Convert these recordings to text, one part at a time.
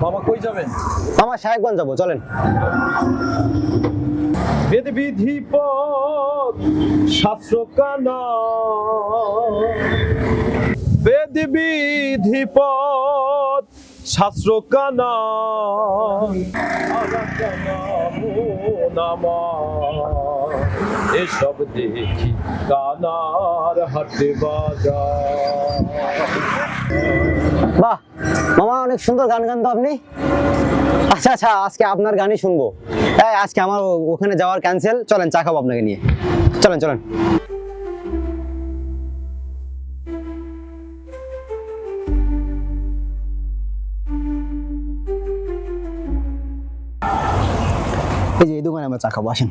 মামা কই যাবেন? মামা সাহেবগঞ্জ যাবো, চলেন। বেদ বিধি পথ শাস্ত্র কানা, বেদ বিধি পথ শাস্ত্র কানা, এসব দেখি কানার হাটে বাজার। বাহ মামা, অনেক সুন্দর গান গান তো আপনি। আচ্ছা আচ্ছা, আজকে আপনার গানই শুনবো। হ্যাঁ, আজকে আমার ওখানে যাওয়ার ক্যান্সেল, চলেন চা খাবো আপনাকে নিয়ে, চলেন চলেন। এই যে এই দোকানে আমরা চা খাবো, আসেন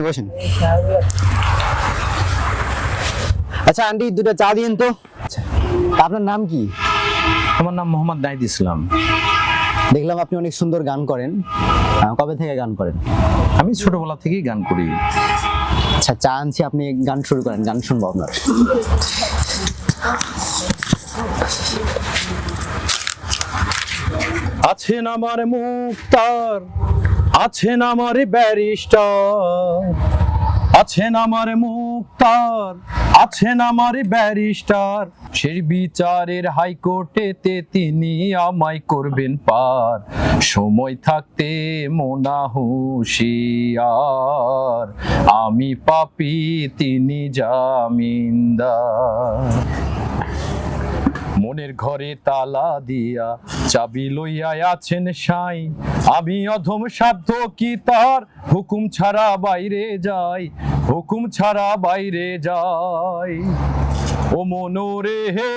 বসেন। আচ্ছা আন্টি, দুটো চা দিন তো। আচ্ছা, আপনার নাম কি? আমার নাম মোহাম্মদ নাহিদ ইসলাম। দেখলাম আপনি অনেক সুন্দর গান করেন, কবে থেকে গান করেন? আমি ছোটবেলা থেকেই গান করি। আচ্ছা, চা আনছি, আপনি গান শুরু করেন, গান শুনবো আপনার। আছেন আমার মুক্তার, আছেন আমার ব্যারিস্টার, আছেন আমার মুক্তার, আছেন আমার ব্যারিস্টার, সেই বিচারের হাইকোর্টেতে তিনি আমায় করবেন পার। সময় থাকতে মোনা হুঁশিয়ার, আমি পাপী তিনি জামিনদার। মনের ঘরে তালা দিয়া চাবি লইয়া আছেন সাই, আমি অধম সাধ্য কি তার হুকুম ছাড়া বাইরে যাই, হুকুম ছাড়া বাইরে যাই। ও মনোরে হে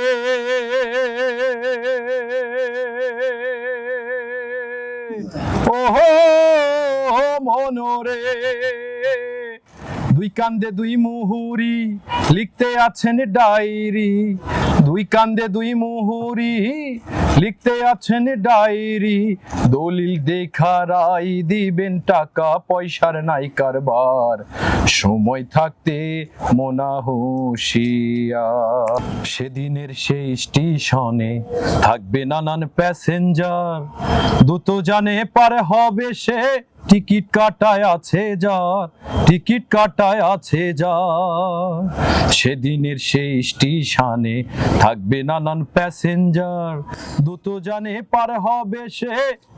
ও মনোরে, দুই কান্দে দুই মুহুরি লিখতে আছেন ডায়েরি, দুই কান্দে দুই মুহুরি লিখতে আছেন ডায়েরি, দলিল দেখা রায় দিবেন, টাকা পয়সার নাই কারবার, সময় থাকতে মোনা হুঁশিয়ার। সেদিনের সেই স্টেশনে থাকবে নানান প্যাসেঞ্জার, দ্রুত জানে পার হবে সে, টিকিট কাটায় আছে যার, টিকিট কাটায় আছে যার। সেদিনের সেই স্টেশনে থাকবে নানান প্যাসেঞ্জার, দ্রুত জানে পার হবে সে,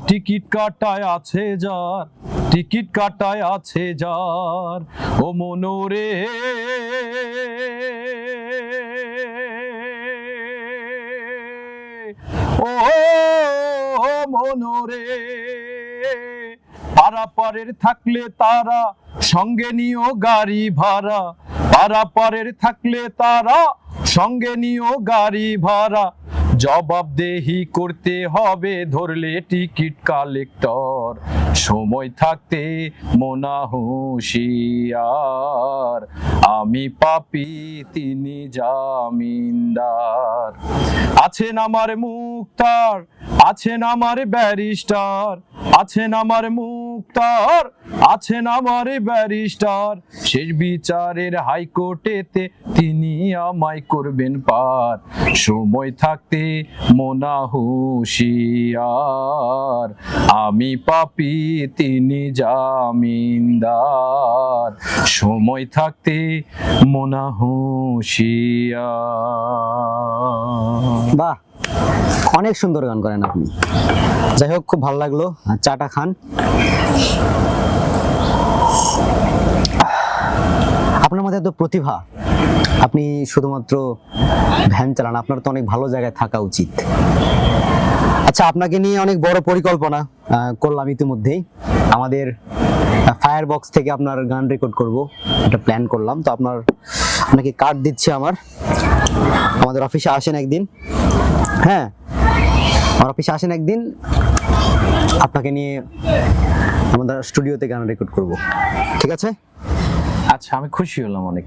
টিকিট কাটায় আছে যার, টিকিট কাটায় আছে যার। ও মনোরে ও মনোরে, পারাপারের থাকলে তারা সঙ্গে নিও গাড়ি ভাড়া, পারাপারের থাকলে তারা সঙ্গে নিও গাড়ি ভাড়া, জবাবদেহি করতে হবে ধরলে টিকিট কালেক্টর, সময় থাকতে মোনা হুঁশিয়ার, আমি পাপী তিনি জামিনদার। আছেন আমার মুক্তার, আছেন আমার ব্যারিস্টার, আছেন আমার মুক্তার, আছেন আমার ব্যারিস্টার, শেষ বিচারের হাইকোর্টেতে তিনি আমায় করবেন পার, সময় থাকতে মোনা হুঁশিয়ার, আমি পাপী তিনি জামিনদার, সময় থাকতে মোনা হুঁশিয়ার। বাহ, অনেক সুন্দর গান করেন আপনি। যাই হোক, খুব ভালো লাগলো। চাটা খান। আপনার মধ্যে এত প্রতিভা, আপনি শুধুমাত্র ভ্যান চালান, আপনার তো অনেক ভালো জায়গায় থাকা উচিত। আচ্ছা, আপনাকে নিয়ে অনেক বড় পরিকল্পনা করলাম ইতিমধ্যেই। আমাদের ফায়ার বক্স থেকে আপনার গান রেকর্ড করব, এটা প্ল্যান করলাম। তো আপনাকে কার্ড দিচ্ছি আমাদের অফিসে আসেন একদিন। হ্যাঁ, আমার অফিসে আসেন একদিন, আপনাকে নিয়ে আমাদের স্টুডিওতে গান রেকর্ড করব, ঠিক আছে? আচ্ছা, আমি খুশি হলাম অনেক।